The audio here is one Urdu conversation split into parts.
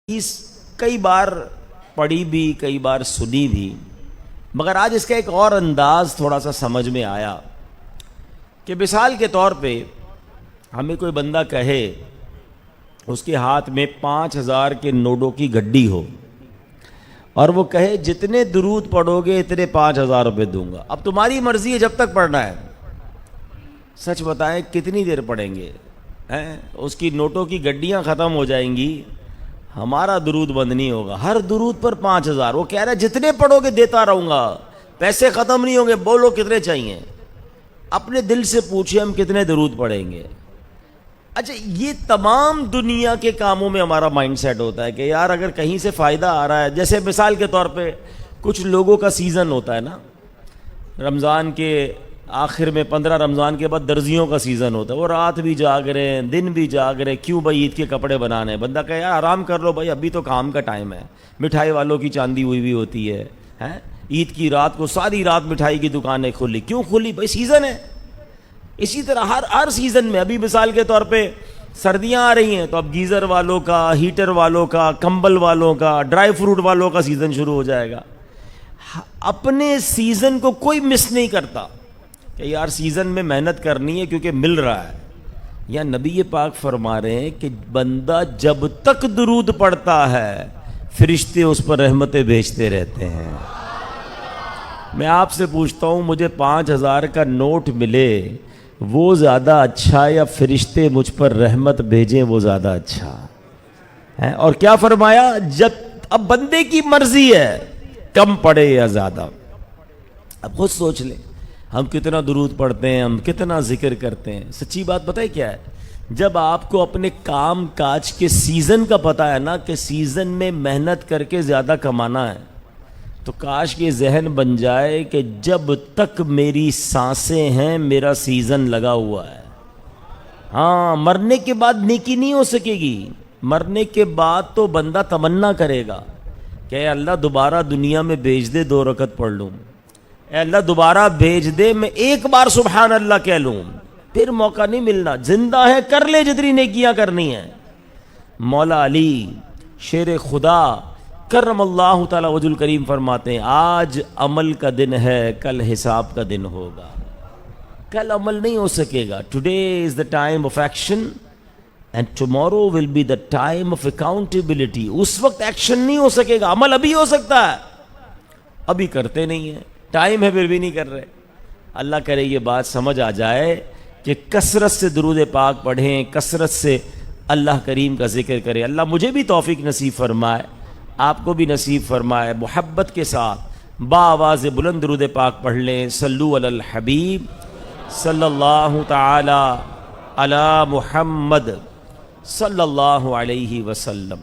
حدیث کئی بار پڑھی بھی کئی بار سنی بھی، مگر آج اس کا ایک اور انداز تھوڑا سا سمجھ میں آیا کہ مثال کے طور پہ ہمیں کوئی بندہ کہے اس کے ہاتھ میں 5,000 کے نوٹوں کی گڈی ہو اور وہ کہے جتنے درود پڑھو گے اتنے 5,000 روپے دوں گا، اب تمہاری مرضی ہے جب تک پڑھنا ہے۔ سچ بتائیں کتنی دیر پڑھیں گے؟ اس کی نوٹوں کی گڈیاں ختم ہو جائیں گی، ہمارا درود بند نہیں ہوگا۔ ہر درود پر 5,000، وہ کہہ رہا ہے جتنے پڑھو گے دیتا رہوں گا، پیسے ختم نہیں ہوں گے، بولو کتنے چاہیے۔ اپنے دل سے پوچھے ہم کتنے درود پڑھیں گے۔ اچھا، یہ تمام دنیا کے کاموں میں ہمارا مائنڈ سیٹ ہوتا ہے کہ یار اگر کہیں سے فائدہ آ رہا ہے، جیسے مثال کے طور پہ کچھ لوگوں کا سیزن ہوتا ہے نا، رمضان کے آخر میں 15 رمضان کے بعد درزیوں کا سیزن ہوتا ہے، وہ رات بھی جاگ رہے ہیں دن بھی جاگ رہے ہیں، کیوں بھائی عید کے کپڑے بنانے ہیں؟ بندہ کہے یار آرام کر لو بھائی، ابھی تو کام کا ٹائم ہے۔ مٹھائی والوں کی چاندی ہوئی بھی ہوتی ہے، عید کی رات کو ساری رات مٹھائی کی دکانیں کھلی، کیوں کھلی بھائی؟ سیزن ہے۔ اسی طرح ہر سیزن میں، ابھی مثال کے طور پہ سردیاں آ رہی ہیں تو اب گیزر والوں کا، ہیٹر والوں کا، کمبل والوں کا، ڈرائی فروٹ والوں کا سیزن شروع ہو جائے گا۔ اپنے سیزن کو کوئی مس نہیں کرتا کہ یار سیزن میں محنت کرنی ہے کیونکہ مل رہا ہے۔ یا نبی پاک فرما رہے ہیں کہ بندہ جب تک درود پڑھتا ہے فرشتے اس پر رحمتیں بھیجتے رہتے ہیں۔ میں آپ سے پوچھتا ہوں، مجھے 5,000 کا نوٹ ملے وہ زیادہ اچھا یا فرشتے مجھ پر رحمت بھیجیں وہ زیادہ اچھا ہے؟ اور کیا فرمایا؟ جب اب بندے کی مرضی ہے کم پڑھے یا زیادہ۔ اب خود سوچ لیں، ہم کتنا درود پڑھتے ہیں، ہم کتنا ذکر کرتے ہیں۔ سچی بات بتائیں کیا ہے؟ جب آپ کو اپنے کام کاج کے سیزن کا پتہ ہے نا کہ سیزن میں محنت کر کے زیادہ کمانا ہے، تو کاش یہ ذہن بن جائے کہ جب تک میری سانسیں ہیں میرا سیزن لگا ہوا ہے۔ ہاں، مرنے کے بعد نیکی نہیں ہو سکے گی۔ مرنے کے بعد تو بندہ تمنا کرے گا کہ اے اللہ دوبارہ دنیا میں بھیج دے، 2 رکعت پڑھ لوں، اے اللہ دوبارہ بھیج دے میں ایک بار سبحان اللہ کہہ لوں۔ پھر موقع نہیں ملنا، زندہ ہے کر لے جتنی نیکیاں کرنی ہیں۔ مولا علی شیر خدا کرم اللہ تعالی وجہ الکریم فرماتے ہیں آج عمل کا دن ہے، کل حساب کا دن ہوگا۔ کل عمل نہیں ہو سکے گا۔ Today is the time of action and tomorrow will be the time of accountability. اس وقت ایکشن نہیں ہو سکے گا، عمل ابھی ہو سکتا ہے، ابھی کرتے نہیں ہیں، ٹائم ہے پھر بھی نہیں کر رہے۔ اللہ کرے یہ بات سمجھ آ جائے کہ کثرت سے درود پاک پڑھیں، کثرت سے اللہ کریم کا ذکر کریں۔ اللہ مجھے بھی توفیق نصیب فرمائے، آپ کو بھی نصیب فرمائے۔ محبت کے ساتھ بآواز بلند درود پاک پڑھ لیں۔ صلو علی الحبیب صلی اللہ تعالی علی محمد صلی اللہ علیہ وسلم۔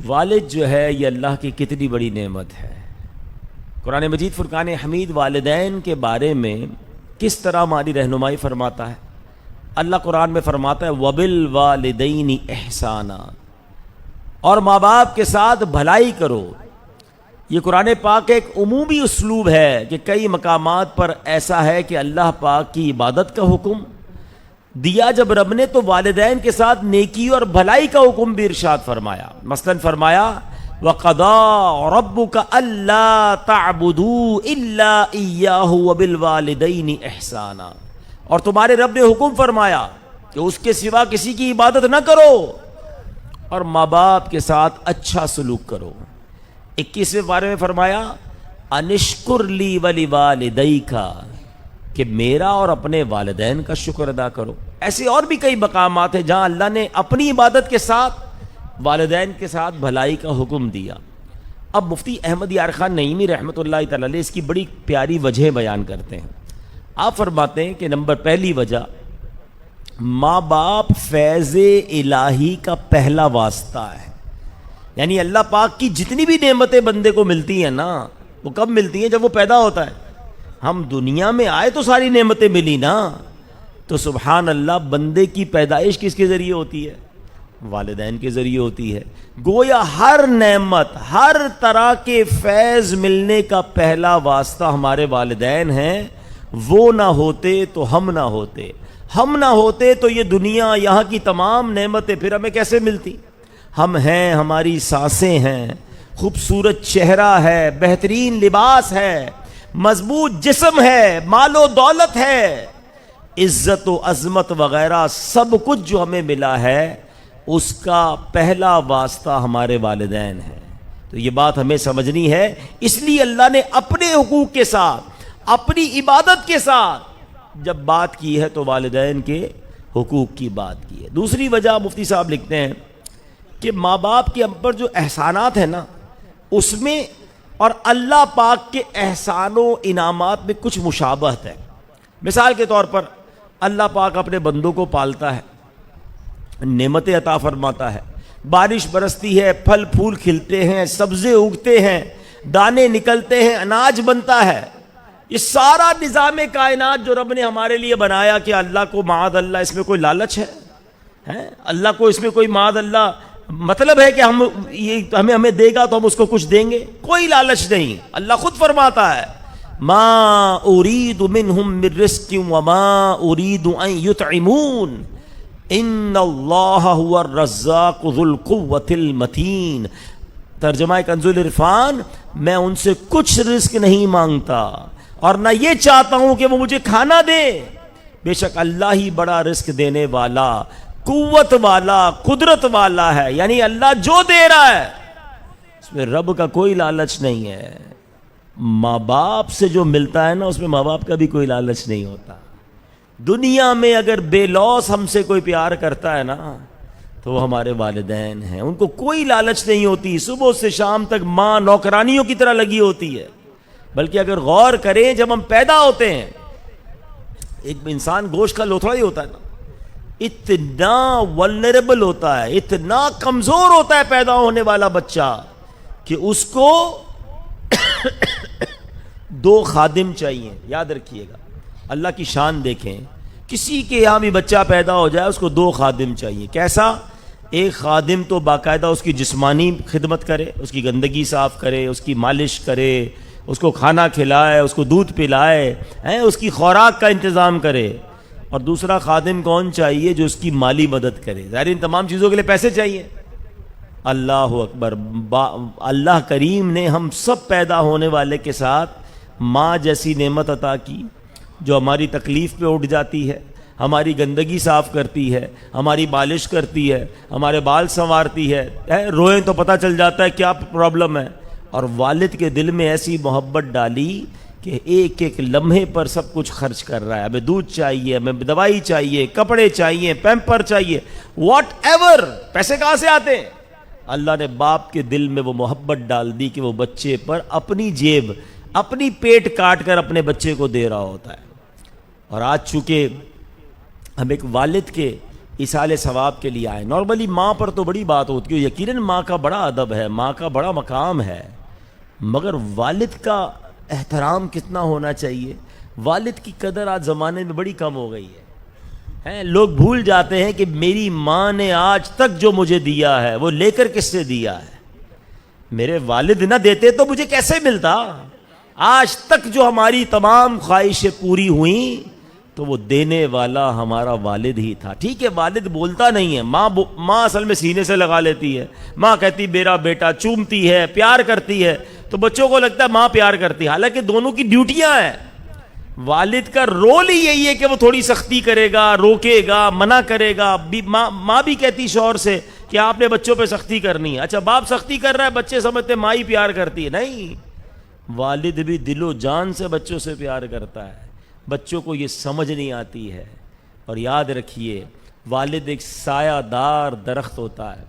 والد جو ہے یہ اللہ کی کتنی بڑی نعمت ہے۔ قرآن مجید فرقان حمید والدین کے بارے میں کس طرح ہماری رہنمائی فرماتا ہے؟ اللہ قرآن میں فرماتا ہے وَبِالْوَالِدَيْنِ إِحْسَانًا، اور ماں باپ کے ساتھ بھلائی کرو۔ یہ قرآن پاک کا ایک عمومی اسلوب ہے کہ کئی مقامات پر ایسا ہے کہ اللہ پاک کی عبادت کا حکم دیا جب رب نے تو والدین کے ساتھ نیکی اور بھلائی کا حکم بھی ارشاد فرمایا۔ مثلا فرمایا وَقَضَىٰ رَبُّكَ أَلَّا تَعْبُدُوا إِلَّا إِيَّاهُ وَبِالْوَالِدَيْنِ إِحْسَانًا، اور تمہارے رب نے حکم فرمایا کہ اس کے سوا کسی کی عبادت نہ کرو اور ماں باپ کے ساتھ اچھا سلوک کرو۔ 21ویں بارے میں فرمایا انشکر لی ولوالدیک، کہ میرا اور اپنے والدین کا شکر ادا کرو۔ ایسے اور بھی کئی مقامات ہیں جہاں اللہ نے اپنی عبادت کے ساتھ والدین کے ساتھ بھلائی کا حکم دیا۔ اب مفتی احمد یار خان نعیمی رحمۃ اللہ تعالی علیہ اس کی بڑی پیاری وجہ بیان کرتے ہیں۔ آپ فرماتے ہیں کہ نمبر پہلی وجہ، ماں باپ فیض الہی کا پہلا واسطہ ہے۔ یعنی اللہ پاک کی جتنی بھی نعمتیں بندے کو ملتی ہیں نا، وہ کب ملتی ہیں؟ جب وہ پیدا ہوتا ہے۔ ہم دنیا میں آئے تو ساری نعمتیں ملی نا، تو سبحان اللہ بندے کی پیدائش کس کے ذریعے ہوتی ہے؟ والدین کے ذریعے ہوتی ہے۔ گویا ہر نعمت، ہر طرح کے فیض ملنے کا پہلا واسطہ ہمارے والدین ہیں۔ وہ نہ ہوتے تو ہم نہ ہوتے، ہم نہ ہوتے تو یہ دنیا، یہاں کی تمام نعمتیں پھر ہمیں کیسے ملتی؟ ہم ہیں، ہماری سانسیں ہیں، خوبصورت چہرہ ہے، بہترین لباس ہے، مضبوط جسم ہے، مال و دولت ہے، عزت و عظمت وغیرہ سب کچھ جو ہمیں ملا ہے، اس کا پہلا واسطہ ہمارے والدین ہیں۔ تو یہ بات ہمیں سمجھنی ہے۔ اس لیے اللہ نے اپنے حقوق کے ساتھ، اپنی عبادت کے ساتھ جب بات کی ہے تو والدین کے حقوق کی بات کی ہے۔ دوسری وجہ مفتی صاحب لکھتے ہیں کہ ماں باپ کے ہم پر جو احسانات ہیں نا، اس میں اور اللہ پاک کے احسان و انعامات میں کچھ مشابہت ہے۔ مثال کے طور پر اللہ پاک اپنے بندوں کو پالتا ہے، نعمتیں عطا فرماتا ہے، بارش برستی ہے، پھل پھول کھلتے ہیں، سبزے اگتے ہیں، دانے نکلتے ہیں، اناج بنتا ہے۔ یہ سارا نظام کائنات جو رب نے ہمارے لیے بنایا، کہ اللہ کو معاذ اللہ اس میں کوئی لالچ ہے؟ اللہ کو اس میں کوئی معاذ اللہ مطلب ہے کہ ہمیں دے گا تو ہم اس کو کچھ دیں گے؟ کوئی لالچ نہیں۔ اللہ خود فرماتا ہے ما اريد منهم من رزق وما اريد ان يطعمون ان اللہ هو الرزاق ذو القوة المتین۔ ترجمہ کنز العرفان، میں ان سے کچھ رزق نہیں مانگتا اور نہ یہ چاہتا ہوں کہ وہ مجھے کھانا دے، بے شک اللہ ہی بڑا رزق دینے والا، قوت والا، قدرت والا ہے۔ یعنی اللہ جو دے رہا ہے اس میں رب کا کوئی لالچ نہیں ہے۔ ماں باپ سے جو ملتا ہے نا، اس میں ماں باپ کا بھی کوئی لالچ نہیں ہوتا۔ دنیا میں اگر بے لوث ہم سے کوئی پیار کرتا ہے نا، تو وہ ہمارے والدین ہیں۔ ان کو کوئی لالچ نہیں ہوتی، صبح سے شام تک ماں نوکرانیوں کی طرح لگی ہوتی ہے۔ بلکہ اگر غور کریں، جب ہم پیدا ہوتے ہیں، ایک انسان گوشت کا لوتھڑا ہی ہوتا ہے نا، اتنا ولنریبل ہوتا ہے، اتنا کمزور ہوتا ہے پیدا ہونے والا بچہ، کہ اس کو دو خادم چاہیے۔ یاد رکھیے گا، اللہ کی شان دیکھیں، کسی کے یہاں بھی بچہ پیدا ہو جائے اس کو دو خادم چاہیے۔ کیسا؟ ایک خادم تو باقاعدہ اس کی جسمانی خدمت کرے، اس کی گندگی صاف کرے، اس کی مالش کرے، اس کو کھانا کھلائے، اس کو دودھ پلائے، اس کی خوراک کا انتظام کرے۔ اور دوسرا خادم کون چاہیے؟ جو اس کی مالی مدد کرے۔ ظاہر ان تمام چیزوں کے لیے پیسے چاہیے۔ اللہ اکبر، اللہ کریم نے ہم سب پیدا ہونے والے کے ساتھ ماں جیسی نعمت عطا کی، جو ہماری تکلیف پہ اٹھ جاتی ہے، ہماری گندگی صاف کرتی ہے، ہماری مالش کرتی ہے، ہمارے بال سنوارتی ہے، روئیں تو پتہ چل جاتا ہے کیا پرابلم ہے۔ اور والد کے دل میں ایسی محبت ڈالی کہ ایک ایک لمحے پر سب کچھ خرچ کر رہا ہے۔ ہمیں دودھ چاہیے، ہمیں دوائی چاہیے، کپڑے چاہیے، پیمپر چاہیے، واٹ ایور۔ پیسے کہاں سے آتے ہیں؟ اللہ نے باپ کے دل میں وہ محبت ڈال دی کہ وہ بچے پر اپنی جیب، اپنی پیٹ کاٹ کر اپنے بچے کو دے رہا ہوتا ہے۔ اور آج چونکہ ہم ایک والد کے ایصال ثواب کے لیے آئے، نارملی ماں پر تو بڑی بات ہوتی ہے، یقیناً ماں کا بڑا ادب ہے، ماں کا بڑا مقام ہے، مگر والد کا احترام کتنا ہونا چاہیے۔ والد کی قدر آج زمانے میں بڑی کم ہو گئی ہے۔ لوگ بھول جاتے ہیں کہ میری ماں نے آج تک جو مجھے دیا ہے وہ لے کر کس سے دیا ہے۔ میرے والد نہ دیتے تو مجھے کیسے ملتا؟ آج تک جو ہماری تمام خواہشیں پوری ہوئیں تو وہ دینے والا ہمارا والد ہی تھا۔ ٹھیک ہے، والد بولتا نہیں ہے، ماں اصل میں سینے سے لگا لیتی ہے، ماں کہتی میرا بیٹا، چومتی ہے، پیار کرتی ہے، تو بچوں کو لگتا ہے ماں پیار کرتی ہے، حالانکہ دونوں کی ڈیوٹیاں ہیں۔ والد کا رول ہی یہی ہے کہ وہ تھوڑی سختی کرے گا، روکے گا، منع کرے گا۔ ماں بھی کہتی شوہر سے کہ آپ نے بچوں پہ سختی کرنی ہے۔ اچھا، باپ سختی کر رہا ہے، بچے سمجھتے ماں ہی پیار کرتی ہے۔ نہیں، والد بھی دل و جان سے بچوں سے پیار کرتا ہے، بچوں کو یہ سمجھ نہیں آتی ہے۔ اور یاد رکھیے، والد ایک سایہ دار درخت ہوتا ہے۔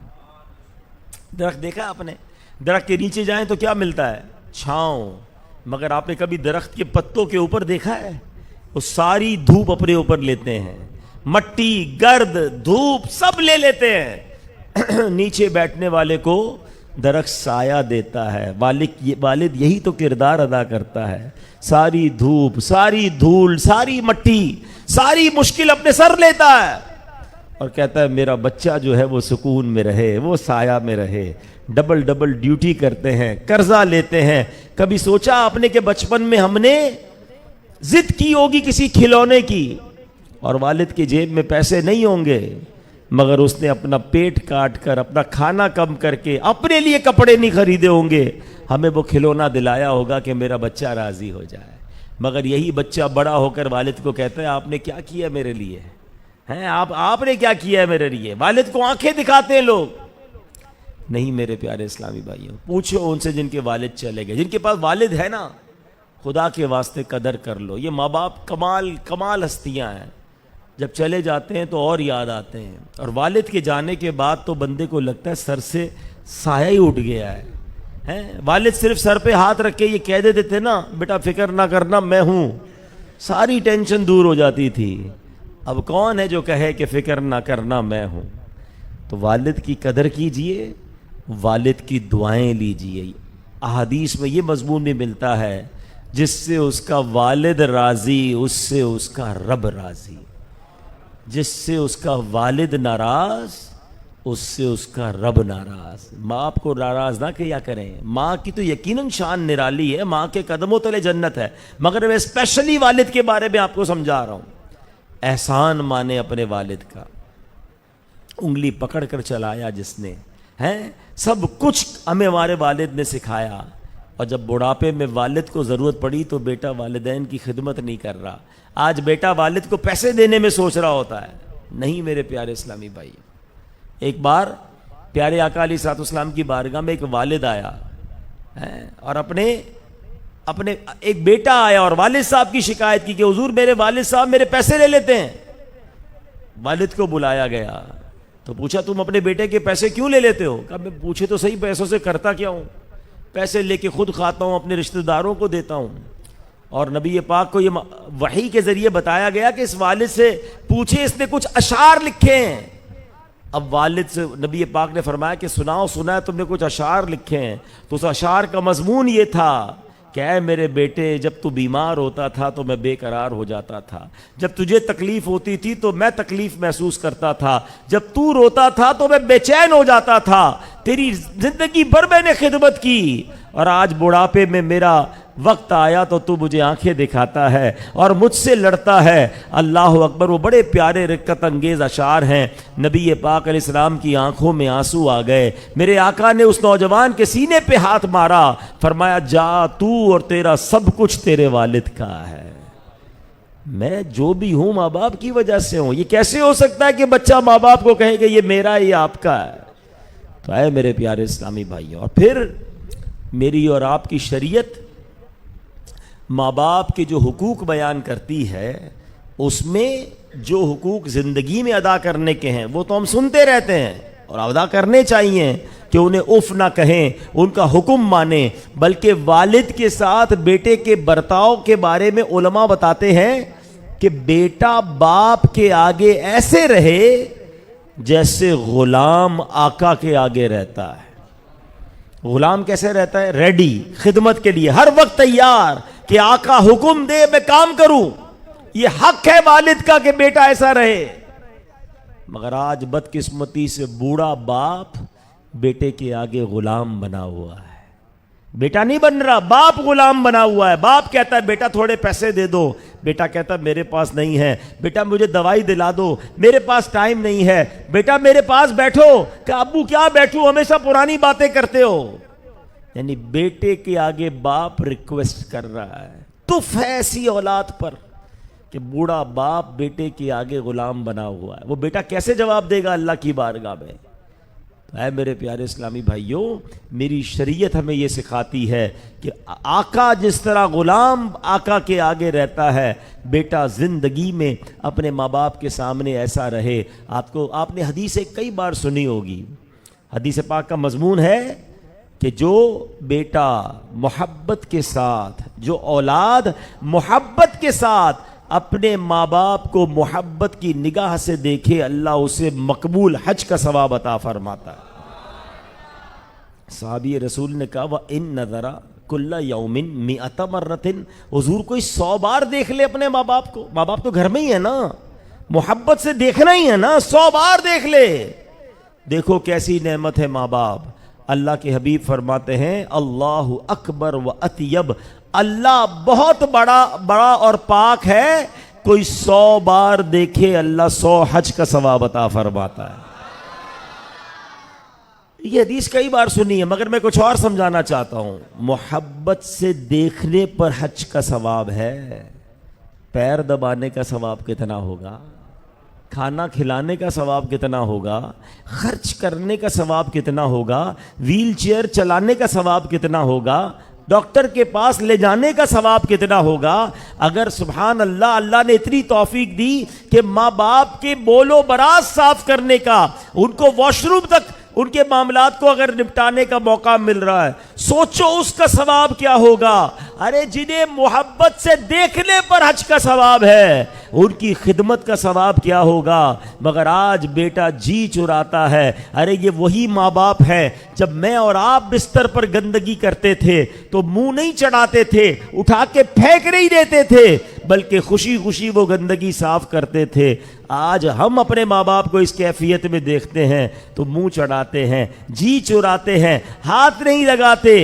درخت دیکھا آپ نے؟ درخت کے نیچے جائیں تو کیا ملتا ہے؟ چھاؤں۔ مگر آپ نے کبھی درخت کے پتوں کے اوپر دیکھا ہے؟ وہ ساری دھوپ اپنے اوپر لیتے ہیں، مٹی، گرد، دھوپ سب لے لیتے ہیں۔ نیچے بیٹھنے والے کو درخت سایہ دیتا ہے۔ والد یہی تو کردار ادا کرتا ہے، ساری دھوپ، ساری دھول، ساری مٹی، ساری مشکل اپنے سر لیتا ہے اور کہتا ہے میرا بچہ جو ہے وہ سکون میں رہے، وہ سایہ میں رہے۔ ڈبل ڈبل ڈیوٹی کرتے ہیں، قرضہ لیتے ہیں۔ کبھی سوچا آپ نے کہ بچپن میں ہم نے ضد کی ہوگی کسی کھلونے کی، اور والد کی جیب میں پیسے نہیں ہوں گے، مگر اس نے اپنا پیٹ کاٹ کر، اپنا کھانا کم کر کے اپنے لیے کپڑے نہیں خریدے ہوں گے، ہمیں وہ کھلونا دلایا ہوگا کہ میرا بچہ راضی ہو جائے۔ مگر یہی بچہ بڑا ہو کر والد کو کہتا ہے آپ نے کیا کیا میرے لیے ہیں، آپ نے کیا کیا ہے میرے لیے؟ والد کو آنکھیں دکھاتے ہیں لوگ۔ نہیں میرے پیارے اسلامی بھائیوں، پوچھو ان سے جن کے والد چلے گئے، جن کے پاس والد ہے نا، خدا کے واسطے قدر کر لو۔ یہ ماں باپ کمال ہستیاں ہیں، جب چلے جاتے ہیں تو اور یاد آتے ہیں، اور والد کے جانے کے بعد تو بندے کو لگتا ہے سر سے سایہ ہی اٹھ گیا ہے۔ والد صرف سر پہ ہاتھ رکھ کے یہ کہہ دیتے تھے نا بیٹا فکر نہ کرنا میں ہوں، ساری ٹینشن دور ہو جاتی تھی۔ اب کون ہے جو کہے کہ فکر نہ کرنا میں ہوں؟ تو والد کی قدر کیجئے، والد کی دعائیں لیجئے۔ احادیث میں یہ مضمون بھی ملتا ہے، جس سے اس کا والد راضی اس سے اس کا رب راضی، جس سے اس کا والد ناراض اس سے اس کا رب ناراض۔ ماں آپ کو ناراض نہ کیا کریں، ماں کی تو یقیناً شان نرالی ہے، ماں کے قدموں تلے جنت ہے، مگر میں اسپیشلی والد کے بارے میں آپ کو سمجھا رہا ہوں۔ احسان مانے اپنے والد کا، انگلی پکڑ کر چلایا جس نے، سب کچھ ہمیں ہمارے والد نے سکھایا، اور جب بڑھاپے میں والد کو ضرورت پڑی تو بیٹا والدین کی خدمت نہیں کر رہا۔ آج بیٹا والد کو پیسے دینے میں سوچ رہا ہوتا ہے۔ نہیں میرے پیارے اسلامی بھائی، ایک بار پیارے آقا علیہ الصلوۃ والسلام کی بارگاہ میں ایک والد آیا اور اپنے ایک بیٹا آیا اور والد صاحب کی شکایت کی کہ حضور میرے والد صاحب میرے پیسے لے لیتے ہیں۔ والد کو بلایا گیا تو پوچھا تم اپنے بیٹے کے پیسے کیوں لے لیتے ہو؟ کہا میں پوچھے تو صحیح پیسوں سے کرتا کیا ہوں؟ پیسے لے کے خود کھاتا ہوں، اپنے رشتہ داروں کو دیتا ہوں۔ اور نبی پاک کو یہ وحی کے ذریعے بتایا گیا کہ اس والد سے پوچھے، اس نے کچھ اشعار لکھے ہیں۔ اب والد سے نبی پاک نے فرمایا کہ سنا ہے تم نے کچھ اشعار لکھے ہیں، تو اس اشعار کا مضمون یہ تھا کہ اے میرے بیٹے جب تو بیمار ہوتا تھا تو میں بے قرار ہو جاتا تھا، جب تجھے تکلیف ہوتی تھی تو میں تکلیف محسوس کرتا تھا، جب تو روتا تھا تو میں بے چین ہو جاتا تھا، تیری زندگی بھر میں نے خدمت کی، اور آج بڑھاپے میں میرا وقت آیا تو تو مجھے آنکھیں دکھاتا ہے اور مجھ سے لڑتا ہے۔ اللہ اکبر، وہ بڑے پیارے رقت انگیز اشعار ہیں۔ نبی پاک علیہ السلام کی آنکھوں میں آنسو آ گئے۔ میرے آقا نے اس نوجوان کے سینے پہ ہاتھ مارا، فرمایا جا تو اور تیرا سب کچھ تیرے والد کا ہے، میں جو بھی ہوں ماں باپ کی وجہ سے ہوں۔ یہ کیسے ہو سکتا ہے کہ بچہ ماں باپ کو کہے کہ یہ میرا یہ آپ کا ہے؟ تو اے میرے پیارے اسلامی بھائیوں، اور پھر میری اور آپ کی شریعت ماں باپ کے جو حقوق بیان کرتی ہے، اس میں جو حقوق زندگی میں ادا کرنے کے ہیں وہ تو ہم سنتے رہتے ہیں اور ادا کرنے چاہیے، کہ انہیں اف نہ کہیں، ان کا حکم مانیں، بلکہ والد کے ساتھ بیٹے کے برتاؤ کے بارے میں علماء بتاتے ہیں کہ بیٹا باپ کے آگے ایسے رہے جیسے غلام آقا کے آگے رہتا ہے۔ غلام کیسے رہتا ہے؟ ریڈی، خدمت کے لیے ہر وقت تیار کہ آقا حکم دے میں کام کروں۔ یہ حق ہے والد کا کہ بیٹا ایسا رہے۔ مگر آج بدقسمتی سے بوڑھا باپ بیٹے کے آگے غلام بنا ہوا ہے۔ بیٹا نہیں بن رہا، باپ غلام بنا ہوا ہے۔ باپ کہتا ہے بیٹا تھوڑے پیسے دے دو، بیٹا کہتا ہے میرے پاس نہیں ہے، بیٹا مجھے دوائی دلا دو، میرے پاس ٹائم نہیں ہے، بیٹا میرے پاس بیٹھو، کہ ابو کیا بیٹھوں، ہمیشہ پرانی باتیں کرتے ہو۔ یعنی بیٹے کے آگے باپ ریکویسٹ کر رہا ہے۔ تف ہے ایسی اولاد پر کہ بوڑھا باپ بیٹے کے آگے غلام بنا ہوا ہے۔ وہ بیٹا کیسے جواب دے گا اللہ کی بارگاہ میں؟ اے میرے پیارے اسلامی بھائیوں، میری شریعت ہمیں یہ سکھاتی ہے کہ آقا جس طرح غلام آقا کے آگے رہتا ہے، بیٹا زندگی میں اپنے ماں باپ کے سامنے ایسا رہے۔ آپ نے حدیثیں کئی بار سنی ہوگی، حدیث پاک کا مضمون ہے کہ جو بیٹا محبت کے ساتھ، جو اولاد محبت کے ساتھ اپنے ماں باپ کو محبت کی نگاہ سے دیکھے، اللہ اسے مقبول حج کا ثواب عطا فرماتا ہے۔ صحابی رسول نے کہا وَإِن نَظَرَ كُلَّ يَوْمٍ 100 مَرَّةٍ، حضور کوئی 100 بار دیکھ لے اپنے ماں باپ کو، ماں باپ تو گھر میں ہی ہے نا، محبت سے دیکھنا ہی ہے نا، 100 بار دیکھ لے۔ دیکھو کیسی نعمت ہے ماں باپ۔ اللہ کے حبیب فرماتے ہیں اللہ اکبر و اطیب، اللہ بہت بڑا اور پاک ہے کوئی 100 بار دیکھے اللہ 100 حج کا ثواب عطا فرماتا ہے. یہ حدیث کئی بار سنی ہے مگر میں کچھ اور سمجھانا چاہتا ہوں. محبت سے دیکھنے پر حج کا ثواب ہے، پیر دبانے کا ثواب کتنا ہوگا، کھانا کھلانے کا ثواب کتنا ہوگا، خرچ کرنے کا ثواب کتنا ہوگا، ویل چیئر چلانے کا ثواب کتنا ہوگا، ڈاکٹر کے پاس لے جانے کا ثواب کتنا ہوگا. اگر سبحان اللہ اللہ نے اتنی توفیق دی کہ ماں باپ کے بول و براز صاف کرنے کا، ان کو واش روم تک ان کے معاملات کو اگر نپٹانے کا موقع مل رہا ہے، سوچو اس کا ثواب کیا ہوگا. ارے جنہیں محبت سے دیکھنے پر حج کا ثواب ہے ان کی خدمت کا ثواب کیا ہوگا. مگر آج بیٹا جی چراتا ہے. ارے یہ وہی ماں باپ ہے، جب میں اور آپ بستر پر گندگی کرتے تھے تو منہ نہیں چڑھاتے تھے، اٹھا کے پھینک نہیں دیتے تھے، بلکہ خوشی خوشی وہ گندگی صاف کرتے تھے. آج ہم اپنے ماں باپ کو اس کیفیت میں دیکھتے ہیں تو منہ چڑھاتے ہیں، جی چراتے ہیں، ہاتھ نہیں لگاتے،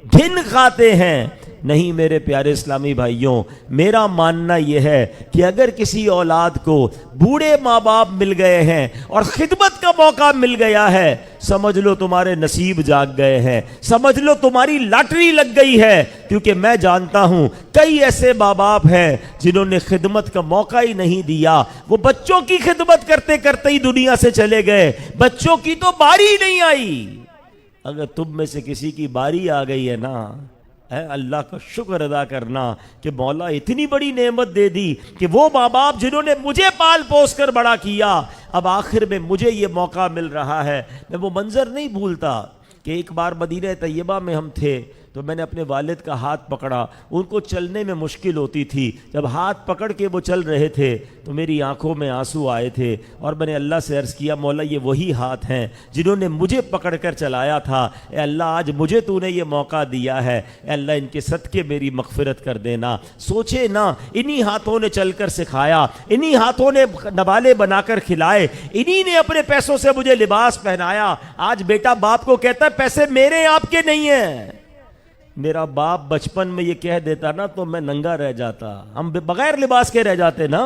گھن کھاتے ہیں. نہیں میرے پیارے اسلامی بھائیوں، میرا ماننا یہ ہے کہ اگر کسی اولاد کو بوڑھے ماں باپ مل گئے ہیں اور خدمت کا موقع مل گیا ہے، سمجھ لو تمہارے نصیب جاگ گئے ہیں، سمجھ لو تمہاری لاٹری لگ گئی ہے. کیونکہ میں جانتا ہوں کئی ایسے ماں باپ ہیں جنہوں نے خدمت کا موقع ہی نہیں دیا. وہ بچوں کی خدمت کرتے کرتے ہی دنیا سے چلے گئے، بچوں کی تو باری ہی نہیں آئی. اگر تم میں سے کسی کی باری آ گئی ہے نا، اللہ کا شکر ادا کرنا کہ مولا اتنی بڑی نعمت دے دی کہ وہ ماں باپ جنہوں نے مجھے پال پوس کر بڑا کیا، اب آخر میں مجھے یہ موقع مل رہا ہے. میں وہ منظر نہیں بھولتا کہ ایک بار مدینہ طیبہ میں ہم تھے تو میں نے اپنے والد کا ہاتھ پکڑا. ان کو چلنے میں مشکل ہوتی تھی. جب ہاتھ پکڑ کے وہ چل رہے تھے تو میری آنکھوں میں آنسو آئے تھے اور میں نے اللہ سے عرض کیا، مولا یہ وہی ہاتھ ہیں جنہوں نے مجھے پکڑ کر چلایا تھا. اے اللہ آج مجھے تو نے یہ موقع دیا ہے، اے اللہ ان کے صدقے میری مغفرت کر دینا. سوچے نا، انہی ہاتھوں نے چل کر سکھایا، انہی ہاتھوں نے نوالے بنا کر کھلائے، انہی نے اپنے پیسوں سے مجھے لباس پہنایا. آج بیٹا باپ کو کہتا ہے پیسے میرے آپ کے نہیں ہیں. میرا باپ بچپن میں یہ کہہ دیتا نا تو میں ننگا رہ جاتا، ہم بغیر لباس کے رہ جاتے نا.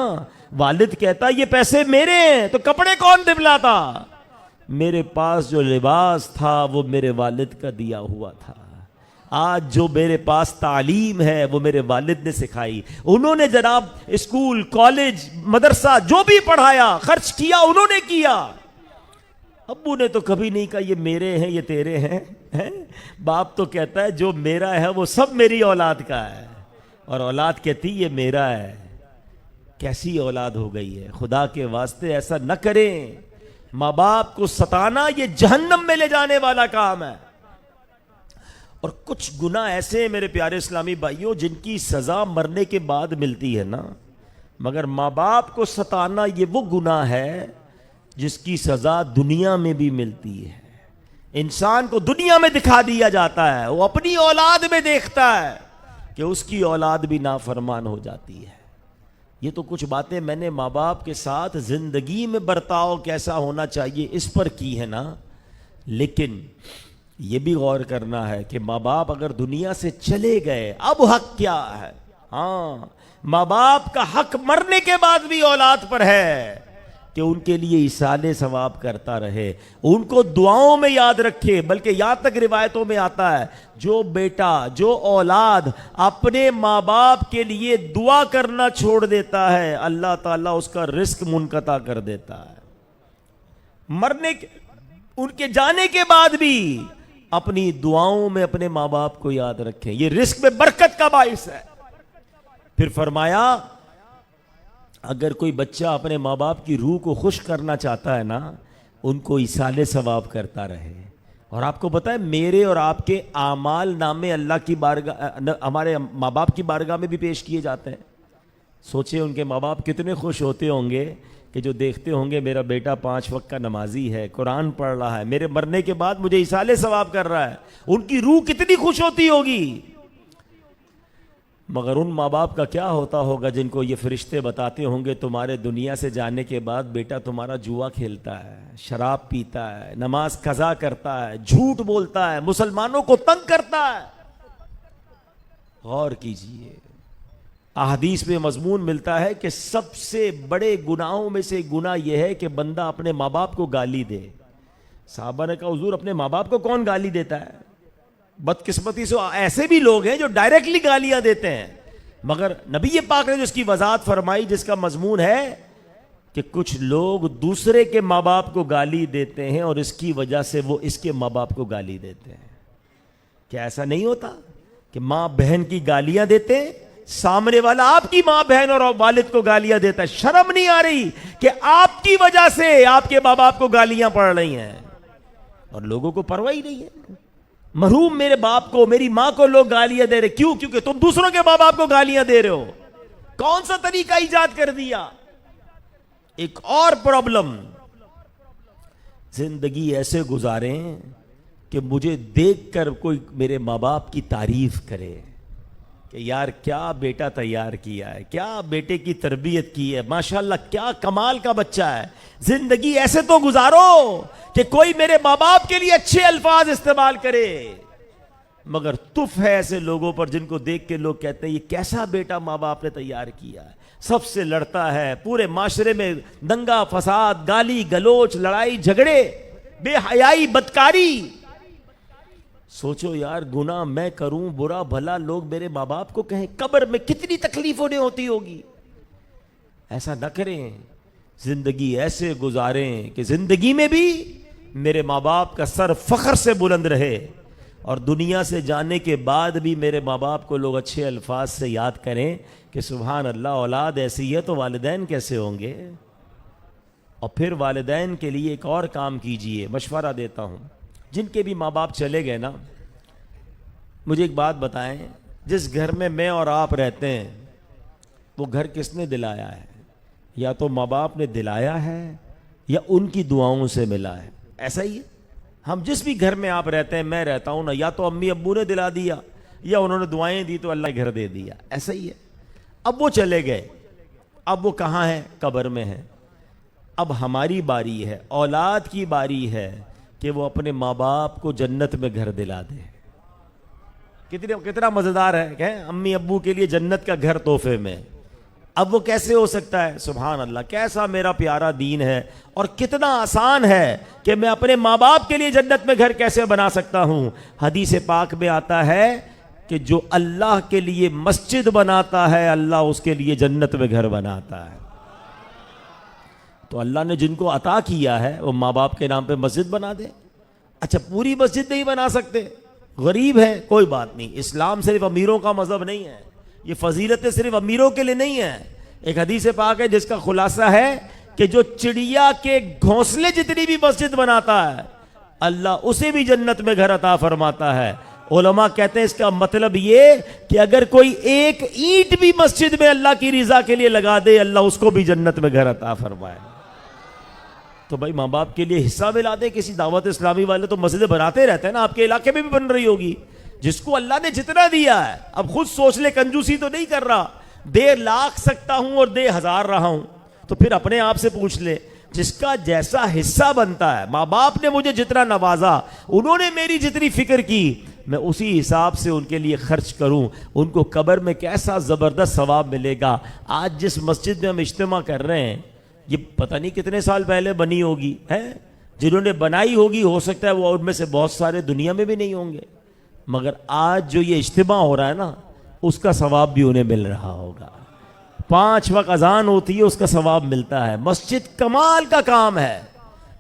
والد کہتا یہ پیسے میرے ہیں تو کپڑے کون دلاتا؟ میرے پاس جو لباس تھا وہ میرے والد کا دیا ہوا تھا. آج جو میرے پاس تعلیم ہے وہ میرے والد نے سکھائی. انہوں نے جناب اسکول، کالج، مدرسہ جو بھی پڑھایا، خرچ کیا انہوں نے کیا. ابو نے تو کبھی نہیں کہا یہ میرے ہیں یہ تیرے ہیں. باپ تو کہتا ہے جو میرا ہے وہ سب میری اولاد کا ہے، اور اولاد کہتی یہ میرا ہے. کیسی اولاد ہو گئی ہے. خدا کے واسطے ایسا نہ کریں. ماں باپ کو ستانا یہ جہنم میں لے جانے والا کام ہے. اور کچھ گناہ ایسے ہیں میرے پیارے اسلامی بھائیوں جن کی سزا مرنے کے بعد ملتی ہے نا، مگر ماں باپ کو ستانا یہ وہ گناہ ہے جس کی سزا دنیا میں بھی ملتی ہے. انسان کو دنیا میں دکھا دیا جاتا ہے، وہ اپنی اولاد میں دیکھتا ہے کہ اس کی اولاد بھی نافرمان ہو جاتی ہے. یہ تو کچھ باتیں میں نے ماں باپ کے ساتھ زندگی میں برتاؤ کیسا ہونا چاہیے اس پر کی ہے نا. لیکن یہ بھی غور کرنا ہے کہ ماں باپ اگر دنیا سے چلے گئے اب حق کیا ہے. ہاں، ماں باپ کا حق مرنے کے بعد بھی اولاد پر ہے کہ ان کے لیے ایصال ثواب کرتا رہے، ان کو دعاؤں میں یاد رکھے. بلکہ یہاں تک روایتوں میں آتا ہے جو بیٹا، جو اولاد اپنے ماں باپ کے لیے دعا کرنا چھوڑ دیتا ہے اللہ تعالیٰ اس کا رزق منقطع کر دیتا ہے. مرنے کے، ان کے جانے کے بعد بھی اپنی دعاؤں میں اپنے ماں باپ کو یاد رکھیں، یہ رزق میں برکت کا باعث ہے. پھر فرمایا اگر کوئی بچہ اپنے ماں باپ کی روح کو خوش کرنا چاہتا ہے نا، ان کو ایصال ثواب کرتا رہے. اور آپ کو پتہ ہے میرے اور آپ کے اعمال نامے اللہ کی بارگاہ، ہمارے ماں باپ کی بارگاہ میں بھی پیش کیے جاتے ہیں. سوچیں ان کے ماں باپ کتنے خوش ہوتے ہوں گے کہ جو دیکھتے ہوں گے میرا بیٹا 5 وقت کا نمازی ہے، قرآن پڑھ رہا ہے، میرے مرنے کے بعد مجھے ایصال ثواب کر رہا ہے. ان کی روح کتنی خوش ہوتی ہوگی. مگر ان ماں باپ کا کیا ہوتا ہوگا جن کو یہ فرشتے بتاتے ہوں گے تمہارے دنیا سے جانے کے بعد بیٹا تمہارا جوا کھیلتا ہے، شراب پیتا ہے، نماز قضا کرتا ہے، جھوٹ بولتا ہے، مسلمانوں کو تنگ کرتا ہے. غور کیجئے. احادیث میں مضمون ملتا ہے کہ سب سے بڑے گناہوں میں سے گناہ یہ ہے کہ بندہ اپنے ماں باپ کو گالی دے. صحابہ نے کہا حضور اپنے ماں باپ کو کون گالی دیتا ہے؟ بدقسمتی سے ایسے بھی لوگ ہیں جو ڈائریکٹلی گالیاں دیتے ہیں، مگر نبی پاک نے جو اس کی وضاحت فرمائی جس کا مضمون ہے کہ کچھ لوگ دوسرے کے ماں باپ کو گالی دیتے ہیں اور اس کی وجہ سے وہ اس کے ماں باپ کو گالی دیتے ہیں. کیا ایسا نہیں ہوتا کہ ماں بہن کی گالیاں دیتے ہیں، سامنے والا آپ کی ماں بہن اور والد کو گالیاں دیتا ہے؟ شرم نہیں آ رہی کہ آپ کی وجہ سے آپ کے ماں باپ کو گالیاں پڑ رہی ہیں اور لوگوں کو پرواہ ہی نہیں ہے. مرحوم میرے باپ کو، میری ماں کو لوگ گالیاں دے رہے، کیوں؟ کیونکہ تم دوسروں کے ماں باپ کو گالیاں دے رہے ہو. کون سا طریقہ ایجاد کر دیا؟ ایک اور پرابلم، زندگی ایسے گزاریں کہ مجھے دیکھ کر کوئی میرے ماں باپ کی تعریف کرے کہ یار کیا بیٹا تیار کیا ہے، کیا بیٹے کی تربیت کی ہے، ماشاءاللہ کیا کمال کا بچہ ہے. زندگی ایسے تو گزارو کہ کوئی میرے ماں باپ کے لیے اچھے الفاظ استعمال کرے. مگر تف ہے ایسے لوگوں پر جن کو دیکھ کے لوگ کہتے ہیں یہ کیسا بیٹا ماں باپ نے تیار کیا ہے، سب سے لڑتا ہے، پورے معاشرے میں دنگا فساد، گالی گلوچ، لڑائی جھگڑے، بے حیائی، بدکاری. سوچو یار گناہ میں کروں، برا بھلا لوگ میرے ماں باپ کو کہیں، قبر میں کتنی تکلیف انہیں ہوتی ہوگی. ایسا نہ کریں، زندگی ایسے گزاریں کہ زندگی میں بھی میرے ماں باپ کا سر فخر سے بلند رہے اور دنیا سے جانے کے بعد بھی میرے ماں باپ کو لوگ اچھے الفاظ سے یاد کریں کہ سبحان اللہ اولاد ایسی ہے تو والدین کیسے ہوں گے. اور پھر والدین کے لیے ایک اور کام کیجئے، مشورہ دیتا ہوں، جن کے بھی ماں باپ چلے گئے نا، مجھے ایک بات بتائیں، جس گھر میں اور آپ رہتے ہیں وہ گھر کس نے دلایا ہے؟ یا تو ماں باپ نے دلایا ہے یا ان کی دعاؤں سے ملا ہے. ایسا ہی ہے، ہم جس بھی گھر میں آپ رہتے ہیں، میں رہتا ہوں نا، یا تو امی ابو نے دلا دیا یا انہوں نے دعائیں دی تو اللہ گھر دے دیا. ایسا ہی ہے. اب وہ چلے گئے، اب وہ کہاں ہیں؟ قبر میں ہیں. اب ہماری باری ہے، اولاد کی باری ہے کہ وہ اپنے ماں باپ کو جنت میں گھر دلا دے. کتنا مزیدار ہے کہ امی ابو کے لیے جنت کا گھر تحفے میں. اب وہ کیسے ہو سکتا ہے؟ سبحان اللہ، کیسا میرا پیارا دین ہے اور کتنا آسان ہے کہ میں اپنے ماں باپ کے لیے جنت میں گھر کیسے بنا سکتا ہوں. حدیث پاک میں آتا ہے کہ جو اللہ کے لیے مسجد بناتا ہے اللہ اس کے لیے جنت میں گھر بناتا ہے. تو اللہ نے جن کو عطا کیا ہے وہ ماں باپ کے نام پہ مسجد بنا دے. اچھا پوری مسجد نہیں بنا سکتے، غریب ہے، کوئی بات نہیں. اسلام صرف امیروں کا مذہب نہیں ہے، یہ فضیلتیں صرف امیروں کے لیے نہیں ہیں. ایک حدیث پاک ہے جس کا خلاصہ ہے کہ جو چڑیا کے گھونسلے جتنی بھی مسجد بناتا ہے اللہ اسے بھی جنت میں گھر عطا فرماتا ہے. علماء کہتے ہیں اس کا مطلب یہ کہ اگر کوئی ایک اینٹ بھی مسجد میں اللہ کی رضا کے لیے لگا دے اللہ اس کو بھی جنت میں گھر عطا فرمائے. تو بھائی ماں باپ کے لیے حصہ ملا دے. کسی دعوت اسلامی والے تو مسجدیں بناتے رہتے ہیں نا، آپ کے علاقے میں بھی بن رہی ہوگی. جس کو اللہ نے جتنا دیا ہے، اب خود سوچ لے، کنجوسی تو نہیں کر رہا، دے لاکھ سکتا ہوں اور دے ہزار رہا ہوں، تو پھر اپنے آپ سے پوچھ لے جس کا جیسا حصہ بنتا ہے. ماں باپ نے مجھے جتنا نوازا، انہوں نے میری جتنی فکر کی، میں اسی حساب سے ان کے لیے خرچ کروں. ان کو قبر میں کیسا زبردست ثواب ملے گا. آج جس مسجد میں ہم اجتماع کر رہے ہیں یہ پتہ نہیں کتنے سال پہلے بنی ہوگی ہے، جنہوں نے بنائی ہوگی ہو سکتا ہے وہ ان میں سے بہت سارے دنیا میں بھی نہیں ہوں گے، مگر آج جو یہ اجتماع ہو رہا ہے نا اس کا ثواب بھی انہیں مل رہا ہوگا. 5 وقت اذان ہوتی ہے اس کا ثواب ملتا ہے. مسجد کمال کا کام ہے.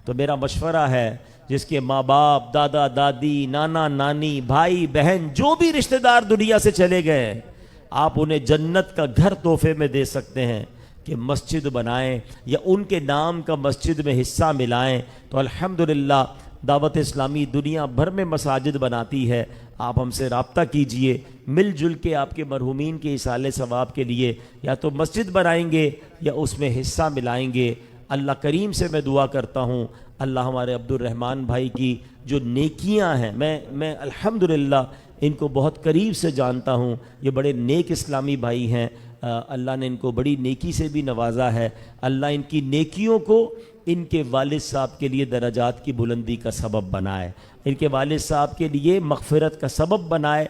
تو میرا مشورہ ہے جس کے ماں باپ، دادا دادی، نانا نانی، بھائی بہن جو بھی رشتہ دار دنیا سے چلے گئے، آپ انہیں جنت کا گھر تحفے میں دے سکتے ہیں کہ مسجد بنائیں یا ان کے نام کا مسجد میں حصہ ملائیں. تو الحمدللہ دعوت اسلامی دنیا بھر میں مساجد بناتی ہے. آپ ہم سے رابطہ کیجئے، مل جل کے آپ کے مرحومین کے ایصال ثواب کے لیے یا تو مسجد بنائیں گے یا اس میں حصہ ملائیں گے. اللہ کریم سے میں دعا کرتا ہوں اللہ ہمارے عبد الرحمن بھائی کی جو نیکیاں ہیں، میں الحمدللہ ان کو بہت قریب سے جانتا ہوں. یہ بڑے نیک اسلامی بھائی ہیں. اللہ نے ان کو بڑی نیکی سے بھی نوازا ہے. اللہ ان کی نیکیوں کو ان کے والد صاحب کے لیے درجات کی بلندی کا سبب بنائے، ان کے والد صاحب کے لیے مغفرت کا سبب بنائے.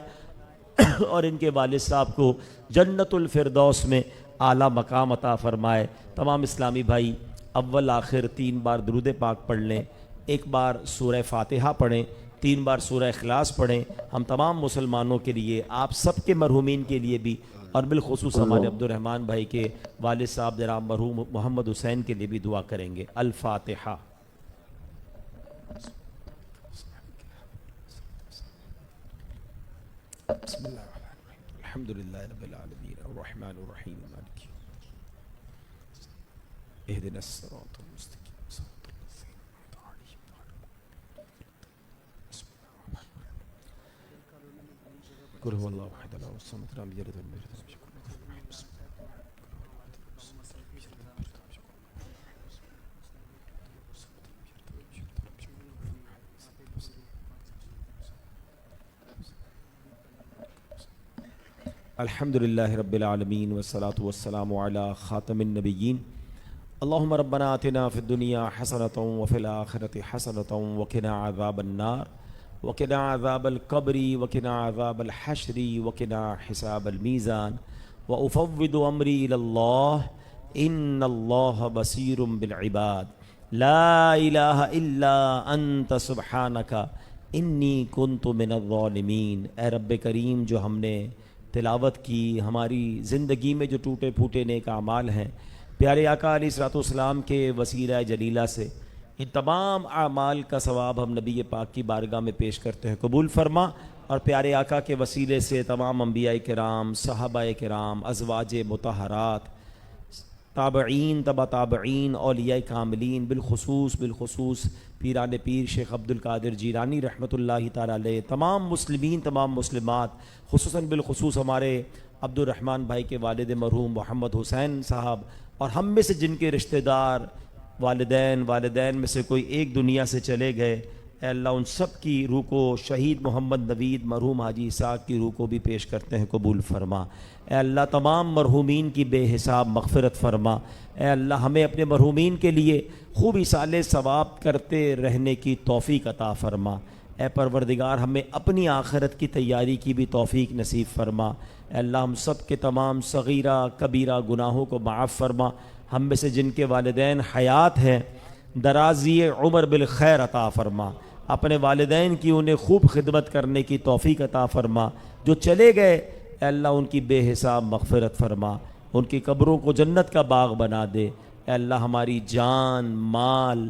اور ان کے والد صاحب کو جنت الفردوس میں اعلیٰ مقام عطا فرمائے۔ تمام اسلامی بھائی اول آخر 3 بار درود پاک پڑھ لیں، 1 بار سورہ فاتحہ پڑھیں، 3 بار سورہ اخلاص پڑھیں، ہم تمام مسلمانوں کے لیے، آپ سب کے مرحومین کے لیے بھی، اور بالخصوص ہمارے عبد الرحمن بھائی کے والد صاحب جناب مرحوم محمد حسین کے لیے بھی دعا کریں گے۔ الفاتحہ۔ بسم اللہ الرحمن الرحیم الحمد للہ رب العالمین الرحمن الرحیم مالک یوم الدین اہدنا الصراط المستقیم صراط الذین انعمت علیہم غیر المغضوب بسم اللہ الرحمن الرحیم قل هو اللہ احد اللہ الصمد لم یلد ولم یولد ولم یکن له کفوا احد بسم اللہ الحمد للہ رب العالمین والصلاة والسلام علی خاتم النبیین اللہم ربنا آتنا فی الدنیا حسنة وفی الآخرة حسنة وقنا عذاب النار وقنا عذاب القبر وقنا عذاب الحشر وقنا حساب المیزان وافوض امری الی اللہ ان اللہ بصیر بالعباد لا الہ الا انت سبحانک انی کنت من الظالمین۔ اے رب کریم، جو ہم نے تلاوت کی، ہماری زندگی میں جو ٹوٹے پھوٹے نیک اعمال ہیں، پیارے آقا علیہ الصلوۃ والسلام کے وسیلہ جلیلہ سے ان تمام اعمال کا ثواب ہم نبی پاک کی بارگاہ میں پیش کرتے ہیں، قبول فرما، اور پیارے آقا کے وسیلے سے تمام انبیاء کرام، صحابہ کرام، ازواج مطہرات، تابعین، تبع تابعین، اولیاء کاملین، بالخصوص پیران پیر شیخ عبد القادر جیلانی رحمۃ اللہ تعالی علیہ، تمام مسلمین، تمام مسلمات، خصوصاً بالخصوص ہمارے عبد الرحمن بھائی کے والد مرحوم محمد حسین صاحب، اور ہم میں سے جن کے رشتہ دار والدین میں سے کوئی ایک دنیا سے چلے گئے، اے اللہ ان سب کی روح کو، شہید محمد نوید مرحوم حاجی اسحاق کی روح کو بھی پیش کرتے ہیں، قبول فرما۔ اے اللہ تمام مرحومین کی بے حساب مغفرت فرما۔ اے اللہ ہمیں اپنے مرحومین کے لیے خوب ایصال ثواب کرتے رہنے کی توفیق عطا فرما۔ اے پروردگار ہمیں اپنی آخرت کی تیاری کی بھی توفیق نصیب فرما۔ اے اللہ ہم سب کے تمام صغیرہ کبیرہ گناہوں کو معاف فرما۔ ہم میں سے جن کے والدین حیات ہیں، درازی عمر بالخیر عطا فرما۔ اپنے والدین کی انہیں خوب خدمت کرنے کی توفیق عطا فرما۔ جو چلے گئے اے اللہ ان کی بے حساب مغفرت فرما، ان کی قبروں کو جنت کا باغ بنا دے۔ اے اللہ ہماری جان، مال،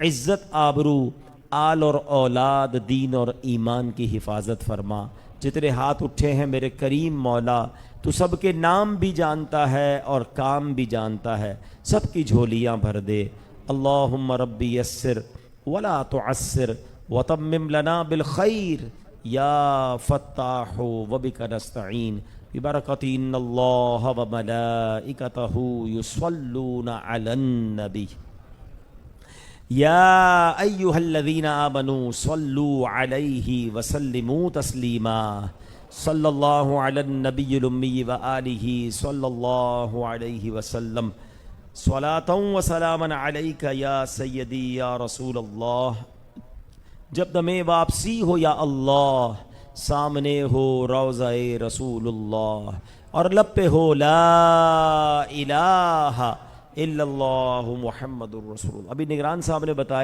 عزت، آبرو، آل اور اولاد، دین اور ایمان کی حفاظت فرما۔ جتنے ہاتھ اٹھے ہیں میرے کریم مولا، تو سب کے نام بھی جانتا ہے اور کام بھی جانتا ہے، سب کی جھولیاں بھر دے۔ اللہم ربی یسر ولا تعسر وتمم لنا بالخیر یا فتاح وبک نستعین ببرکۃ ان اللہ وملائکتہ یصلون علی النبی یا ایہا الذین آمنوا صلوا علیہ وسلموا تسلیما صلی اللہ علی النبی الامی وآلہ صلی اللہ علیہ وسلم صلاۃ و سلاما علیک یا سیدی یا رسول اللہ۔ جب دم واپسی ہو یا اللہ، سامنے ہو روضہ رسول اللہ، اور لب پہ ہو لا الہ الا اللہ محمد الرسول اللہ۔ ابھی نگران صاحب نے بتایا